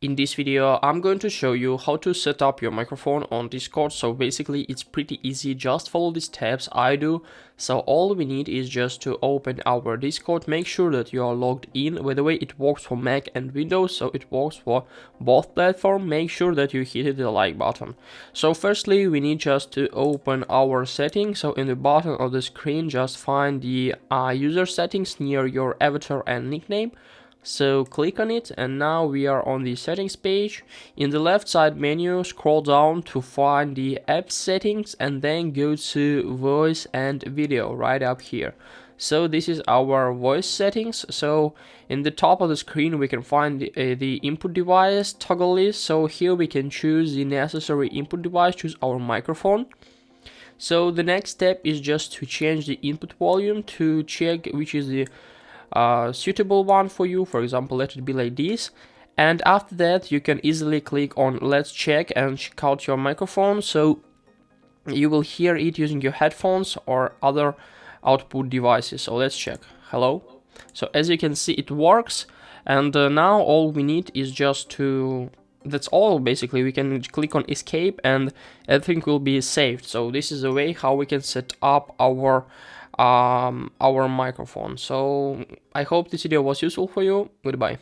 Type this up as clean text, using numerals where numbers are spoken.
In this video, I'm going to show you how to set up your microphone on Discord. So basically it's pretty easy, just follow the steps I do. So all we need is just to open our Discord, make sure that you are logged in. By the way, it works for Mac and Windows, so it works for both platforms. Make sure that you hit the like button. So firstly, we need just to open our settings. So in the bottom of the screen, just find the user settings near your avatar and nickname. So click on it, and now we are on the settings page. In the left side menu, scroll down to find the app settings and then go to voice and video right up here. So this is our voice settings. So in the top of the screen we can find the input device toggle list. So here we can choose the necessary input device, choose our microphone. So the next step is just to change the input volume to check which is the suitable one for you. For example, let it be like this, and after that you can easily click on let's check and check out your microphone. So you will hear it using your headphones or other output devices. So let's check. Hello. So as you can see, it works, and now all we need is just to, that's all basically. We can click on escape and everything will be saved. So this is a way how we can set up our microphone. So I hope this video was useful for you. Goodbye.